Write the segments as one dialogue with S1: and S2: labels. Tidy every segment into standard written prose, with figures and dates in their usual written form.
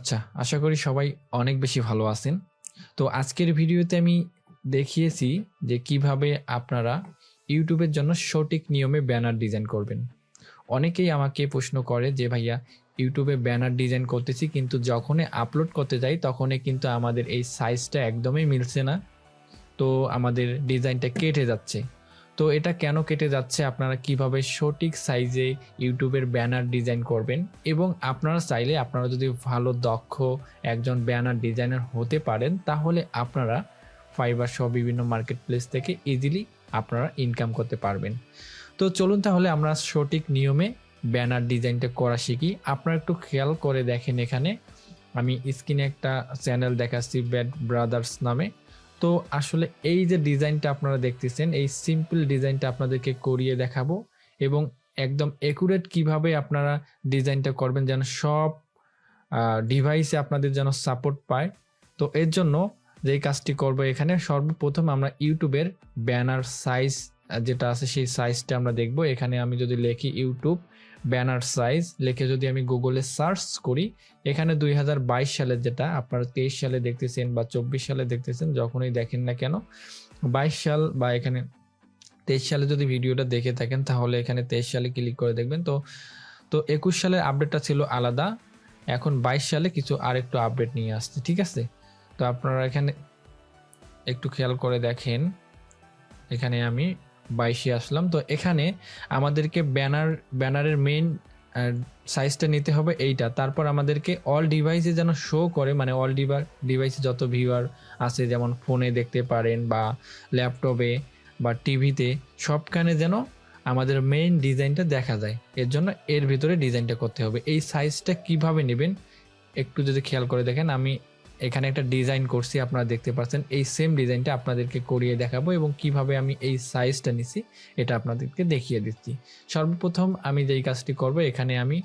S1: আচ্ছা, আশা করি সবাই অনেক বেশি ভালো আছেন। তো আজকের ভিডিওতে আমি দেখিয়েছি যে কিভাবে আপনারা ইউটিউবের জন্য সঠিক নিয়মে ব্যানার ডিজাইন করবেন। অনেকেই আমাকে প্রশ্ন করে যে ভাইয়া ইউটিউবে ব্যানার ডিজাইন করতেছি কিন্তু যখনই আপলোড করতে যাই তখনই কিন্তু আমাদের এই সাইজটা একদমই মিলছে না। তো আমাদের ডিজাইনটা কেটে যাচ্ছে। তো এটা কেন কেটে যাচ্ছে, আপনারা কিভাবে সঠিক সাইজে ইউটিউবের ব্যানার ডিজাইন করবেন এবং আপনারা চাইলে আপনারা যদি ভালো দক্ষ একজন ব্যানার ডিজাইনার হতে পারেন তাহলে আপনারা ফাইবার সহ বিভিন্ন মার্কেট প্লেস থেকে ইজিলি আপনারা ইনকাম করতে পারবেন। তো চলুন তাহলে আমরা সঠিক নিয়মে ব্যানার ডিজাইনটা করা শিখি। আপনারা একটু খেয়াল করে দেখেন, এখানে আমি স্ক্রিনে একটা চ্যানেল দেখাচ্ছি ব্যাড ব্রাদার্স নামে। তো আসলে এই যে ডিজাইনটা আপনারা দেখতেছেন, এই সিম্পল ডিজাইনটা আপনাদেরকে করিয়ে দেখাবো এবং একদম একুরেট কিভাবে আপনারা ডিজাইনটা করবেন যেন সব ডিভাইসে আপনাদের যেন সাপোর্ট পায়। তো এর জন্য যেই কাজটি করবো, এখানে সর্বপ্রথম আমরা ইউটিউবের ব্যানার সাইজ যেটা আছে সেই সাইজটা আমরা দেখব। এখানে আমি যদি লিখি ইউটিউব ব্যানার সাইজ লিখে যদি আমি গুগলে সার্চ করি, এখানে 2022 সালের যেটা আপনারা 23 সালে দেখতেছেন বা 24 সালে দেখতেছেন, যখনই দেখেন না কেন 22 সাল বা এখানে 23 সালে যদি ভিডিওটা দেখে থাকেন তাহলে এখানে 23 সালে ক্লিক করে দেখবেন। তো 21 সালের আপডেটটা ছিল আলাদা, এখন 22 সালে কিছু আরেকটু আপডেট নিয়ে আসছে, ঠিক আছে। তো আপনারা এখানে একটু খেয়াল করে দেখেন, এখানে আমি 22-এ আসলাম। তো এখানে আমাদেরকে ব্যানারের মেইন সাইজটা নিতে হবে এইটা। তারপর আমাদেরকে অল ডিভাইসে যেন শো করে, মানে অল ডিভাইসে যত ভিউয়ার আছে, যেমন ফোনে দেখতে পারেন বা ল্যাপটপে বা টিভিতে, সবখানে যেন আমাদের মেইন ডিজাইনটা দেখা যায়। এর জন্য এর ভিতরে ডিজাইনটা করতে হবে। এই সাইজটা কিভাবে নেবেন একটু যদি খেয়াল করে দেখেন, আমি এখানে একটা ডিজাইন করছি, আপনারা দেখতে পাচ্ছেন। এই সেম ডিজাইনটা আপনাদেরকে করিয়ে দেখাবো এবং কিভাবে আমি এই সাইজটা নিছি এটা আপনাদেরকে দেখিয়ে দিচ্ছি। সর্বপ্রথম আমি যেই কাজটি করব, এখানে আমি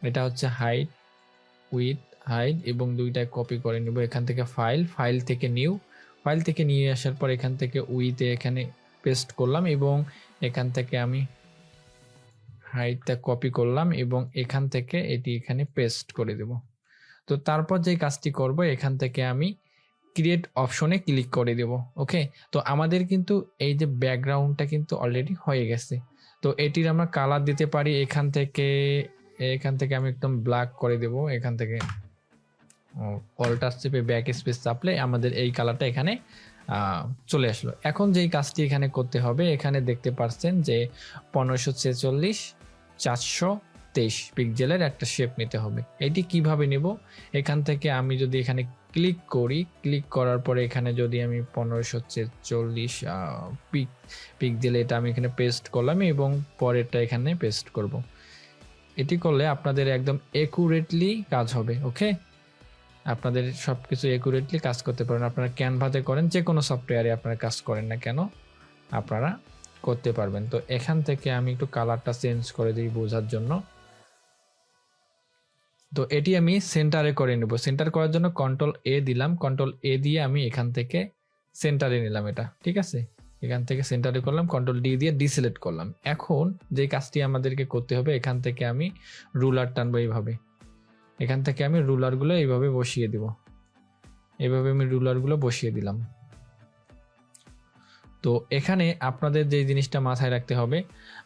S1: এটা হচ্ছে হাইট উইথ হাইট এবং দুইটায় কপি করে নেব। এখান থেকে ফাইল থেকে নিয়ে আসার পর এখান থেকে উইথে এখানে পেস্ট করলাম এবং এখান থেকে আমি হাইটটা কপি করলাম এবং এখান থেকে এটি এখানে পেস্ট করে দেব। তো তারপর যে কাজটি করব, এখান থেকে আমি ক্রিয়েট অপশনে ক্লিক করে দেব। ওকে, তো আমাদের কিন্তু এই যে ব্যাকগ্রাউন্ডটা কিন্তু অলরেডি হয়ে গেছে। তো এটির আমরা কালার দিতে পারি। এখান থেকে আমি একদম ব্ল্যাক করে দেব। এখান থেকে অল্টার চেপে ব্যাক স্পেস চাপলে আমাদের এই কালারটা এখানে চলে আসলো। এখন যেই কাজটি এখানে করতে হবে, এখানে দেখতে পাচ্ছেন যে 1546x423 পিক্সেলের একটা শেপ নিতে হবে। এটি কিভাবে নেব, এখান থেকে আমি যদি এখানে ক্লিক করার পরে এখানে যদি আমি 1546 পিক্সেল এটা আমি এখানে পেস্ট করলাম এবং পরেরটা এখানে পেস্ট করব। এটি করলে আপনাদের একদম একুরেটলি কাজ হবে। ওকে, আপনাদের সবকিছু একুরেটলি কাজ করতে পারেন। আপনারা ক্যানভাতে করেন, যে কোনো সফটওয়্যারে আপনারা কাজ করেন না কেন, আপনারা করতে পারবেন। তো এখান থেকে আমি একটু কালারটা চেঞ্জ করে দিই বোঝার জন্য। তো এটি আমি সেন্টারে করে নেব। সেন্টার করার জন্য কন্ট্রোল-A দিলাম। কন্ট্রোল-A দিয়ে আমি এখান থেকে সেন্টারে নিলাম এটা, ঠিক আছে। এখান থেকে সেন্টারে করলাম, কন্ট্রোল-D দিয়ে ডিসিলেক্ট করলাম। এখন যে কাজটি আমাদেরকে করতে হবে, এখান থেকে আমি রুলার টানবো এইভাবে। এখান থেকে আমি রুলারগুলো এইভাবে বসিয়ে দিব। এইভাবে আমি রুলারগুলো বসিয়ে দিলাম। তো এখানে আপনাদের যে জিনিসটা মাথায় রাখতে হবে,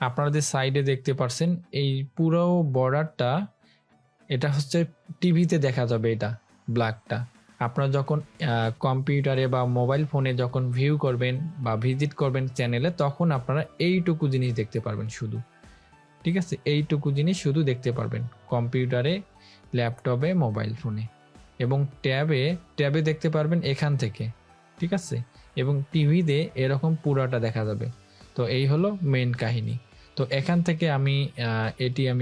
S1: আপনারা যে সাইডে দেখতে পাচ্ছেন এই পুরো বর্ডারটা, এটা হচ্ছে টিভিতে দেখা যাবে, এটা ব্ল্যাকটা। আপনারা যখন কম্পিউটারে বা মোবাইল ফোনে যখন ভিউ করবেন বা ভিজিট করবেন চ্যানেলে, তখন আপনারা এইটুকু জিনিস দেখতে পারবেন শুধু, ঠিক আছে। এইটুকু জিনিস শুধু দেখতে পারবেন কম্পিউটারে, ল্যাপটপে, মোবাইল ফোনে এবং ট্যাবে দেখতে পারবেন এখান থেকে, ঠিক আছে। এবং টিভিতে এরকম পুরাটা দেখা যাবে। তো এই হলো মেইন কাহিনী। তো এখান থেকে আমি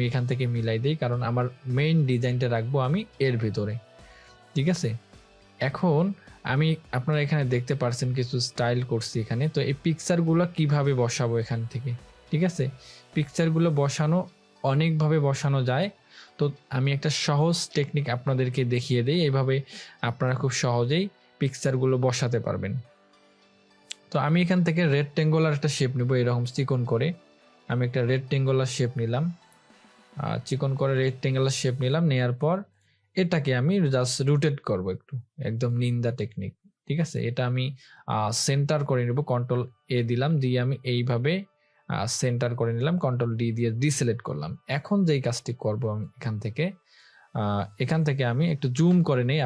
S1: এখান থেকে মিলাই দিই, কারণ আমার মেইন ডিজাইনটা রাখবো আমি এর ভিতরে, ঠিক আছে। এখন আমি আপনারা এখানে দেখতে পাচ্ছেন কিছু স্টাইল করছি এখানে। তো এই পিকচারগুলো কিভাবে বসাবো এখান থেকে, ঠিক আছে। পিকচারগুলো বসানো অনেকভাবে বসানো যায়। তো আমি একটা সহজ টেকনিক আপনাদেরকে দেখিয়ে দিই, এইভাবে আপনারা খুব সহজেই পিকচারগুলো বসাতে পারবেন। তো আমি এখান থেকে রেক্ট্যাঙ্গুলার একটা শেপ নেব, এরকম চিকন করে। আমি একটা রেক্ট্যাঙ্গুলার শেপ নিলাম, চিকন করে রেক্ট্যাঙ্গুলার শেপ নিলাম। নেওয়ার পর এটাকে আমি জাস্ট রোটেট করব একটু, একদম নিন্দা টেকনিক। ঠিক আছে, এটা আমি সেন্টার করে নেব, কন্ট্রোল এ দিলাম, দিয়ে আমি এইভাবে সেন্টার করে নিলাম, কন্ট্রোল ডি দিয়ে ডিসিলেক্ট করলাম। এখন যেই কাজটি করব আমি এখান থেকে আমি একটু জুম করে নেই,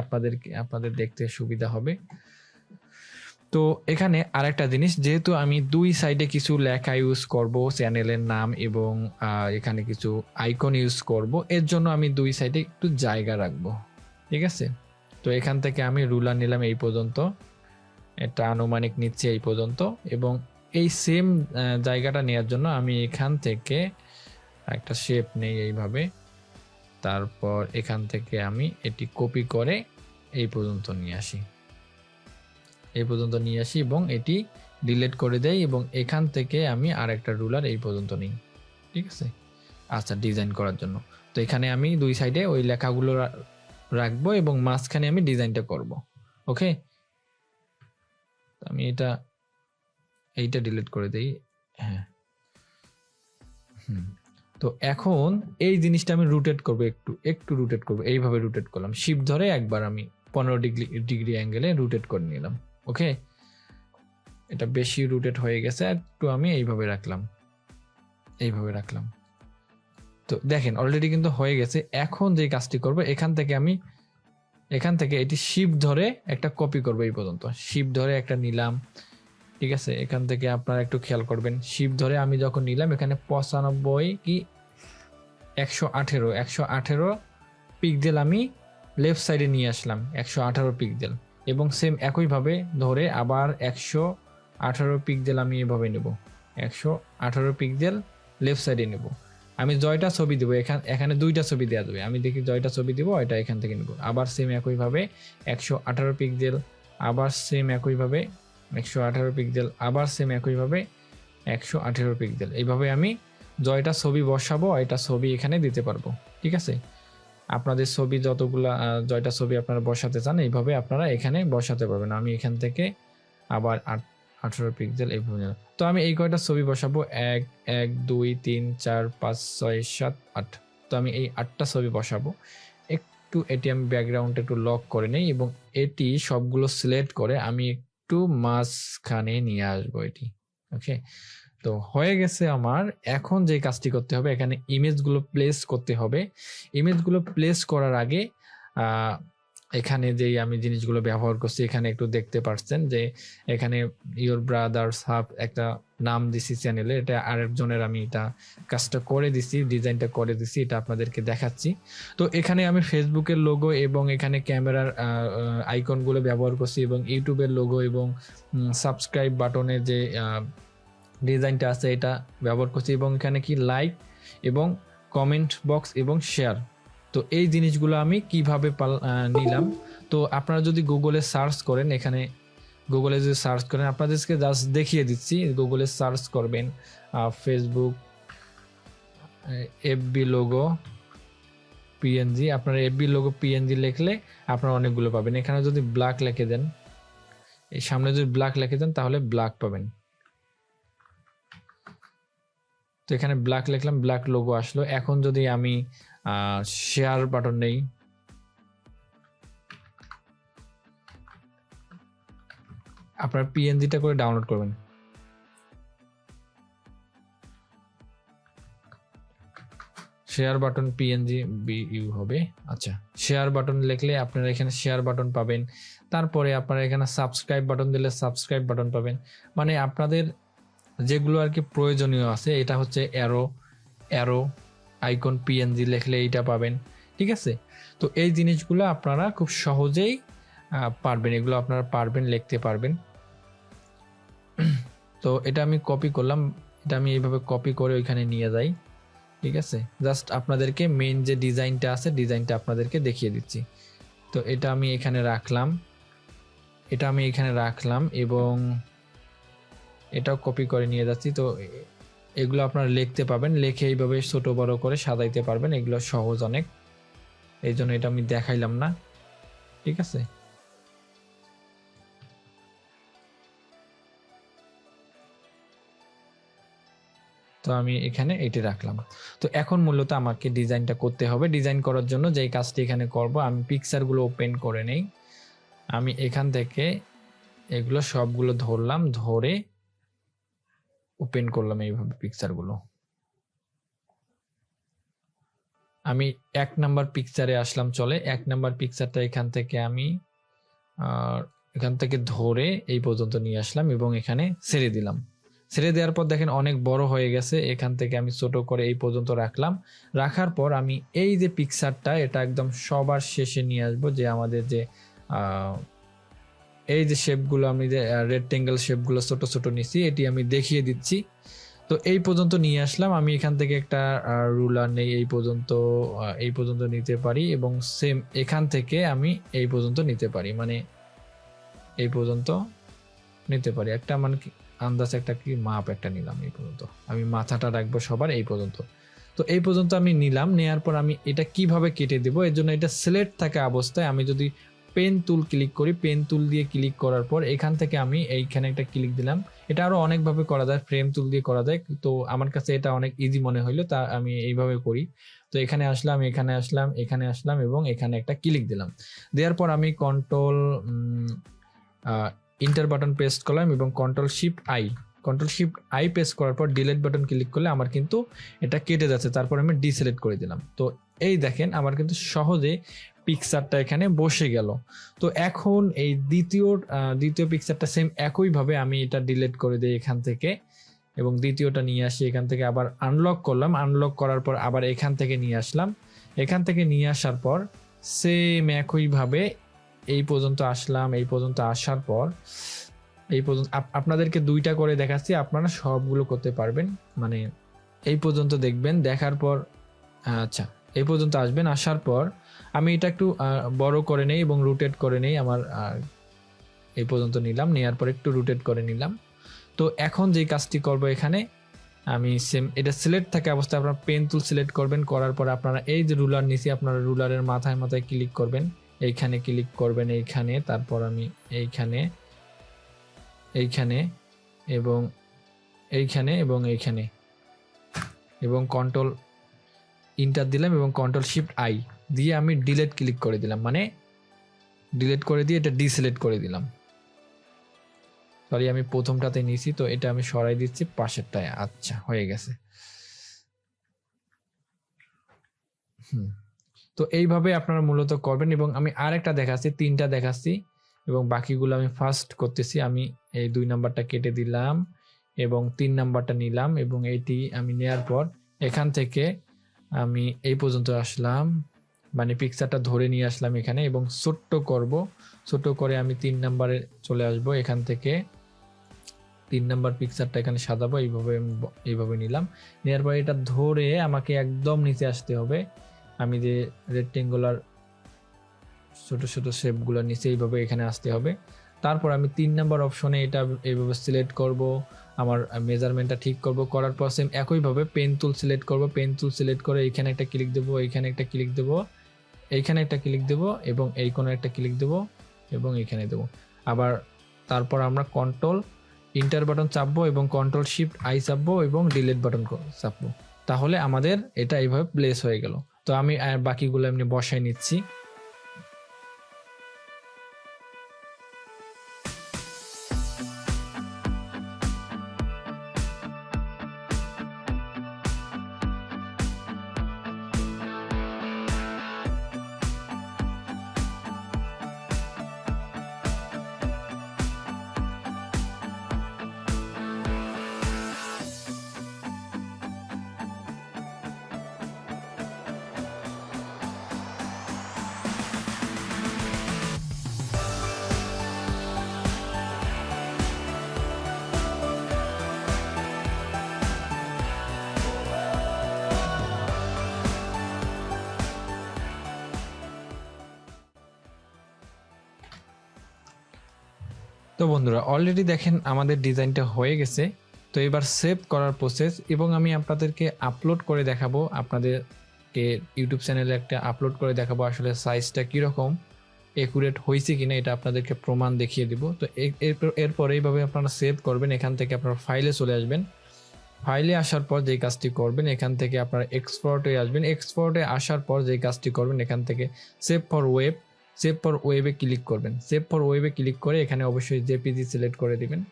S1: আপনাদের দেখতে সুবিধা হবে। তো এখানে আরেকটা জিনিস, যেহেতু আমি দুই সাইডে কিছু লেখা ইউজ করব, চ্যানেলের নাম এবং এখানে কিছু আইকন ইউজ করব, এর জন্য আমি দুই সাইডে একটু জায়গা রাখবো। ঠিক আছে, তো এখান থেকে আমি রুলার নিলাম এই পর্যন্ত, এটা আনুমানিক নিচ্ছে এই পর্যন্ত, এবং এই সেম জায়গাটা নেওয়ার জন্য আমি এখান থেকে একটা শেপ নেই এইভাবে, তারপর এখান থেকে আমি এটি কপি করে এই পর্যন্ত নিয়ে আসি, এবং এটি ডিলিট করে দেই, এবং এখান থেকে আমি আরেকটা রুলার এই পর্যন্ত নিই। ঠিক আছে, আচ্ছা, ডিজাইন করার জন্য। তো এখানে আমি দুই সাইডে ওই লেখাগুলো রাখবো এবং মাঝখানে আমি ডিজাইনটা করব। ওকে, আমি এইটা ডিলিট করে দেই। হ্যাঁ, তো এখন এই জিনিসটা আমি রোটেট করব, একটু রোটেট করব, এইভাবে রোটেট করলাম, শিফট ধরে একবার আমি 15 ডিগ্রি অ্যাঙ্গেলে রোটেট করে নিলাম। ওকে, এটা বেশি রোটেট হয়ে গেছে, একটু আমি এইভাবে রাখলাম। তো দেখেন অলরেডি কিন্তু হয়ে গেছে। এখন যে কাজটি করব, এখান থেকে এটি শিফট ধরে একটা কপি করব, এই পর্যন্ত শিফট ধরে একটা নিলাম। ঠিক আছে, এখান থেকে আপনারা একটু খেয়াল করবেন, শিফট ধরে আমি যখন নিলাম, এখানে 95 কি 118 পিক্সেল আমি লেফট সাইডে নিয়ে আসলাম, 118 পিক্সেল, এবং সেম একইভাবে ধরে আবার 118 পিক্সেল আমি এভাবে নেব, 118 পিক্সেল লেফট সাইডে নেব। আমি জয়টা ছবি দেবো, এখানে দুইটা ছবি দেওয়া যাবে, আমি দেখি জয়টা ছবি দেবো, এটা এখান থেকে নেব, আবার সেম একইভাবে 118 পিক্সেল, আবার সেম একইভাবে 118 পিক্সেল, আবার সেম একইভাবে 118 পিক্সেল, এইভাবে আমি জয়টা ছবি বসাবো, এটা ছবি এখানে দিতে পারবো। ঠিক আছে, আপনাদের ছবি যতগুলা জয়টা ছবি আপনারা বসাতে চান, এইভাবে আপনারা এখানে বসাতে পারবেন। আমি এখান থেকে আবার 18 পিক্সেল এইভাবে, তো আমি এই কয়টা ছবি বসাবো, 1 1 2 3 4 5 6 7 8, তো আমি এই 8টা ছবি বসাবো। একটু এটি আমি ব্যাকগ্রাউন্ড একটু লক করে নেই, এবং এটি সবগুলো সিলেক্ট করে আমি একটু মাঝখানে নিয়ে আসবো এটি। ওকে, তো হয়ে গেছে আমার। এখন যে কাজটি করতে হবে, এখানে ইমেজগুলো প্লেস করতে হবে। ইমেজগুলো প্লেস করার আগে এখানে যেই আমি জিনিসগুলো ব্যবহার করছি, এখানে একটু দেখতে পাচ্ছেন যে এখানে ইয়োর ব্রাদার্স হাব একটা নাম দিছি চ্যানেলে, এটা আরেকজনের, আমি এটা কাজটা করে দিছি, ডিজাইনটা করে দিছি, এটা আপনাদেরকে দেখাচ্ছি। তো এখানে আমি ফেসবুকের লোগো এবং এখানে ক্যামেরার আইকনগুলো ব্যবহার করছি, এবং ইউটিউবের লোগো এবং সাবস্ক্রাইব বাটনের যে ডিজাইনটা আছে এটা ব্যবহার করছি, এবং এখানে কি লাইক এবং কমেন্ট বক্স এবং শেয়ার। তো এই জিনিসগুলো আমি কিভাবে নিলাম, তো আপনারা যদি গুগলে সার্চ করেন, এখানে গুগলে যদি সার্চ করেন, আপনাদেরকে জাস্ট দেখিয়ে দিচ্ছি, গুগলে সার্চ করবেন ফেসবুক এফবি লোগো পিএনজি, আপনারা এফবি লোগো পিএনজি লিখলে আপনারা অনেকগুলো পাবেন। এখানে যদি ব্ল্যাক লিখে দেন, এই সামনে যদি ব্ল্যাক লিখে দেন, তাহলে ব্ল্যাক পাবেন। তো এখানে ব্ল্যাক লিখলাম, ব্ল্যাক লোগো আসলো। এখন যদি আমি শেয়ার বাটন নেই, আপনার পিএনজিটা করে ডাউনলোড করবেন। শেয়ার বাটন পিএনজি বিইউ হবে। আচ্ছা, শেয়ার বাটন লিখলে আপনারা এখানে শেয়ার বাটন পাবেন। তারপরে আপনারা এখানে সাবস্ক্রাইব বাটন দিলে সাবস্ক্রাইব বাটন পাবেন। মানে আপনাদের যেগুলো আর কি প্রয়োজনীয় আছে, এটা হচ্ছে অ্যারো আইকন পিএনজি লিখলে এইটা পাবেন। ঠিক আছে, তো এই জিনিসগুলো আপনারা খুব সহজেই পারবেন, এগুলো আপনারা পারবেন, লিখতে পারবেন। তো এটা আমি কপি করলাম, এটা আমি এইভাবে কপি করে ওইখানে নিয়ে যাই। ঠিক আছে, জাস্ট আপনাদেরকে মেইন যে ডিজাইনটা আছে, ডিজাইনটা আপনাদেরকে দেখিয়ে দিচ্ছি। তো এটা আমি এখানে রাখলাম, এবং এটাও কপি করে নিয়ে যাচ্ছি। তো এগুলো আপনারা লিখতে পাবেন, লিখে এইভাবে ছোট বড় করে সাজাইতে পারবেন, এগুলো সহজ অনেক, এই জন্য এটা আমি দেখাইলাম না। ঠিক আছে, তো আমি এখানে এটি রাখলাম। তো এখন মূলত আমাকে ডিজাইনটা করতে হবে। ডিজাইন করার জন্য যেই কাজটি এখানে করব, আমি পিকচারগুলো ওপেন করে নেই। আমি এখান থেকে এগুলো সবগুলো ধরলাম, ধরে ওপেন করলাম এইভাবে পিকচারগুলো। আমি 1 নাম্বার পিকচারে আসলাম, চলে 1 নাম্বার পিকচারটা এখান থেকে আমি এখান থেকে ধরে এই পর্যন্ত নিয়ে আসলাম এবং এখানে ছেড়ে দিলাম। ছেড়ে দেওয়ার পর দেখেন অনেক বড় হয়ে গেছে। এখান থেকে আমি ছোট করে এই পর্যন্ত রাখলাম। রাখার পর আমি এই যে পিকচারটা, এটা একদম সবার শেষে নিয়ে আসবো, যে আমাদের যে এই যে শেপগুলো, আমি যে রেক্টেঙ্গেল শেপগুলো ছোট ছোট নিছি, এটি আমি দেখিয়ে দিচ্ছি। তো এই পর্যন্ত নিয়ে আসলাম। আমি এখান থেকে একটা রুলার নেই, এই পর্যন্ত নিতে পারি এবং সেম এখান থেকে আমি এই পর্যন্ত নিতে পারি, মানে এই পর্যন্ত নিতে পারি। একটা মানে আন্দাজ একটা কি মাপ একটা নিলাম, এই পর্যন্ত আমি মাথাটা রাখবো সবার এই পর্যন্ত। তো এই পর্যন্ত আমি নিলাম। নেওয়ার পর আমি এটা কিভাবে কেটে দেবো, এর জন্য এটা সিলেক্ট থাকা অবস্থায় আমি যদি পেন টুল ক্লিক করি, পেন টুল দিয়ে ক্লিক করার পর এখান থেকে আমি এইখানে একটা ক্লিক দিলাম। এটা আরো অনেকভাবে করা যায়, ফ্রেম টুল দিয়ে করা যায়, তো আমার কাছে এটা অনেক ইজি মনে হইলো, তা আমি এইভাবে করি। তো এখানে আসলাম, এখানে আসলাম, এখানে আসলাম এবং এখানে একটা ক্লিক দিলাম। দেওয়ার পর আমি কন্ট্রোল ইন্টার বাটন প্রেস করলাম এবং কন্ট্রোল শিফট আই প্রেস করার পর ডিলিট বাটন ক্লিক করলে আমার কিন্তু এটা কেটে যাচ্ছে। তারপর আমি ডিসিলেক্ট করে দিলাম। তো এই দেখেন আমার কিন্তু সহজে পিকচারটা এখানে বসে গেল। তো এখন এই দ্বিতীয় পিকচারটা সেম একইভাবে আমি এটা ডিলিট করে দিই এখান থেকে এবং দ্বিতীয়টা নিয়ে আসি। এখান থেকে আবার আনলক করলাম, আনলক করার পর আবার এখান থেকে নিয়ে আসলাম। এখান থেকে নিয়ে আসার পর সেম একইভাবে এই পর্যন্ত আসলাম। এই পর্যন্ত আসার পর এই পর্যন্ত আপনাদেরকে 2টা করে দেখাচ্ছি, আপনারা সবগুলো করতে পারবেন। মানে এই পর্যন্ত দেখবেন, দেখার পর আচ্ছা এই পর্যন্ত আসবেন। আসার পর আমি এটা একটু বড় করে নেই এবং রোটেট করে নেই। আমার এই পর্যন্ত নিলাম, নেওয়ার পর একটু রোটেট করে নিলাম। তো এখন যে কাজটি করব, এখানে আমি সেম এটা সিলেক্ট থাকে অবস্থায় আপনারা পেন টুল সিলেক্ট করবেন। করার পর আপনারা এই যে রুলার নিচে, আপনারা রুলারের মাথায় মাথায় ক্লিক করবেন, এইখানে ক্লিক করবেন, এইখানে, তারপর আমি এইখানে এবং এইখানে এবং এইখানে এবং কন্ট্রোল ইন্টার দিলাম এবং কন্ট্রোল শিফট আই দিয়ে আমি ডিলিট ক্লিক করে দিলাম, মানে ডিলিট করে দিয়ে এটা ডিসিলেক্ট করে দিলাম। সরি, আমি প্রথমটাতে নিয়েছি, তো এটা আমি সরাই দিচ্ছি পাশেরটায়। আচ্ছা, হয়ে গেছে। তো এইভাবে আপনারা মূলত করবেন এবং আমি আরেকটা দেখাচ্ছি, 3টা দেখাচ্ছি এবং বাকিগুলো আমি ফার্স্ট করতেছি। আমি এই 2 নাম্বারটা কেটে দিলাম এবং 3 নাম্বারটা নিলাম এবং এইটি আমি নেওয়ার পর এখান থেকে আমি এই পর্যন্ত আসলাম, মানে পিকচারটা ধরে নিয়ে আসলাম এখানে এবং ছোট্ট করে আমি 3 নাম্বারে চলে আসব। এখান থেকে 3 নাম্বার পিকচারটা এখানে সাজাবো, এইভাবে নিলাম। নেওয়ার পর এটা ধরে আমাকে একদম নিচে আসতে হবে। আমি যে রেক্টেঙ্গুলার ছোট ছোট শেপগুলো নিচে এইভাবে এখানে আসতে হবে। তারপর আমি 3 নাম্বার অপশনে এটা এইভাবে সিলেক্ট করব, আমার মেজারমেন্টটা ঠিক করব। করার পর সেম একইভাবে পেন টুল সিলেক্ট করব, পেন টুল সিলেক্ট করে এখানে একটা ক্লিক দেবো, এইখানে একটা ক্লিক দেবো, এইখানে একটা ক্লিক দেবো এবং এই কোণে একটা ক্লিক দেবো এবং এইখানে দেবো। আবার তারপর আমরা কন্ট্রোল ইন্টার বাটন চাপবো এবং কন্ট্রোল শিফট আই চাপবো এবং ডিলিট বাটন চাপবো। তাহলে আমাদের এটা এইভাবে প্লেস হয়ে গেল। তো আমি বাকিগুলো এমনি বসাই নিচ্ছি। তো বন্ধুরা, অলরেডি দেখেন আমাদের ডিজাইনটা হয়ে গেছে। তো এবার সেভ করার প্রসেস এবং আমি আপনাদেরকে আপলোড করে দেখাবো, আপনাদেরকে ইউটিউব চ্যানেলে একটা আপলোড করে দেখাবো আসলে সাইজটা কীরকম একুরেট হয়েছে কিনা, এটা আপনাদেরকে প্রমাণ দেখিয়ে দিব। তো এরপর এইভাবে আপনারা সেভ করবেন। এখান থেকে আপনারা ফাইলে চলে আসবেন। ফাইলে আসার পর যেই কাজটি করবেন এখান থেকে আপনারা এক্সপোর্টে আসবেন। এক্সপোর্টে আসার পর যেই কাজটি করবেন এখান থেকে সেভ ফর ওয়েবে ক্লিক করবেন। সেভ ফর ওয়েবে ক্লিক করে এখানে অবশ্যই জেপিজি সিলেক্ট করে দিবেন।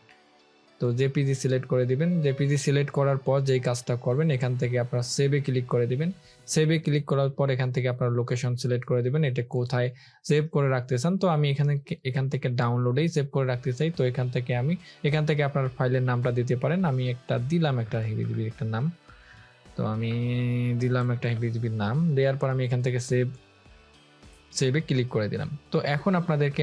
S1: তো জেপিজি সিলেক্ট করে দিবেন। জেপিজি সিলেক্ট করার পর যেই কাজটা করবেন এখান থেকে আপনারা সেভে ক্লিক করে দিবেন। সেভে ক্লিক করার পর এখান থেকে আপনারা লোকেশন সিলেক্ট করে দিবেন, এটা কোথায় সেভ করে রাখতে চান। তো আমি এখান থেকে ডাউনলোডেই সেভ করে রাখতে চাই। তো এখান থেকে আপনার ফাইলের নামটা দিতে পারেন। আমি দিলাম একটা হিবিজিবির একটা নাম। তো আমি দিলাম একটা হিবিজিবির নাম, দেওয়ার পর আমি এখান থেকে সেভে ক্লিক করে দিলাম। তো এখন আপনাদেরকে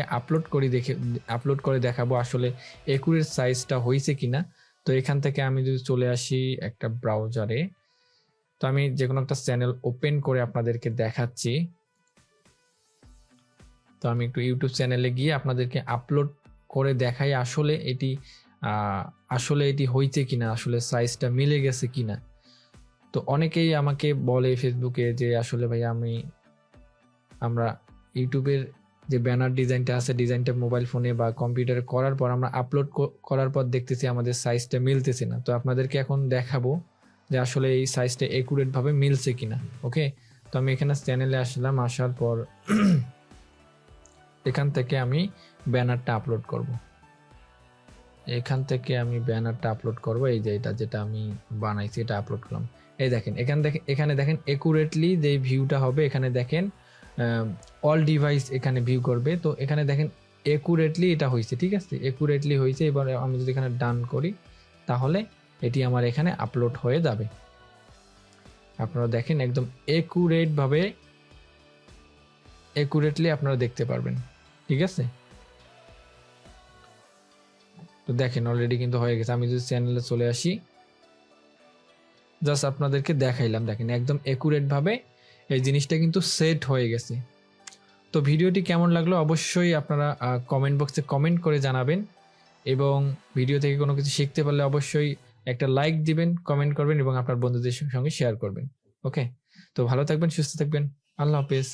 S1: আপলোড করে দেখাবো আসলে একুরেট সাইজটা হয়েছে কিনা। তো এখান থেকে আমি যদি চলে আসি একটা ব্রাউজারে, তো আমি যে কোনো একটা চ্যানেল ওপেন করে আপনাদেরকে দেখাচ্ছি। তো আমি একটু ইউটিউব চ্যানেলে গিয়ে আপনাদেরকে আপলোড করে দেখাই আসলে এটি হয়েছে কিনা, আসলে সাইজটা মিলে গেছে কিনা। তো অনেকেই আমাকে বলে ফেসবুকে যে আসলে ভাই আমরা ইউটিউবের যে ব্যানার ডিজাইনটা আছে, ডিজাইনটা মোবাইল ফোনে বা কম্পিউটারে করার পর আমরা আপলোড করার পর দেখতেছি আমাদের সাইজটা মিলতেছে না। তো আপনাদেরকে এখন দেখাবো যে আসলে এই সাইজটা একুরেট ভাবে মিলছে কিনা। ওকে, তো আমি এখানে চ্যানেলে আসলাম। আসার পর এখান থেকে আমি ব্যানারটা আপলোড করব। এই যে যেটা আমি বানাইছি এটা আপলোড করলাম। এই দেখেন এখানে দেখেন একুরেটলি যে ভিউটা হবে, এখানে দেখেন অল ডিভাইস এখানে ভিউ করবে। তো এখানে দেখেন একুরেটলি এটা হয়েছে, ঠিক আছে, একুরেটলি হয়েছে। এবার আমি যদি এখানে ডান করি তাহলে এটি আমার এখানে আপলোড হয়ে যাবে। আপনারা দেখেন একদম একুরেটলি আপনারা দেখতে পারবেন, ঠিক আছে। তো দেখেন অলরেডি কিন্তু হয়ে গেছে। আমি যদি চ্যানেলে চলে আসি, জাস্ট আপনাদেরকে দেখাইলাম, দেখেন একদম একুরেট ভাবে এই জিনিসটা কিন্তু সেট হয়ে গেছে। তো ভিডিওটি কেমন লাগলো অবশ্যই আপনারা কমেন্ট বক্সে কমেন্ট করে জানাবেন, এবং ভিডিও থেকে কোনো কিছু শিখতে পারলে অবশ্যই একটা লাইক দিবেন, কমেন্ট করবেন এবং আপনার বন্ধুদের সঙ্গে শেয়ার করবেন। ওকে, তো ভালো থাকবেন, সুস্থ থাকবেন, আল্লাহ হাফেজ।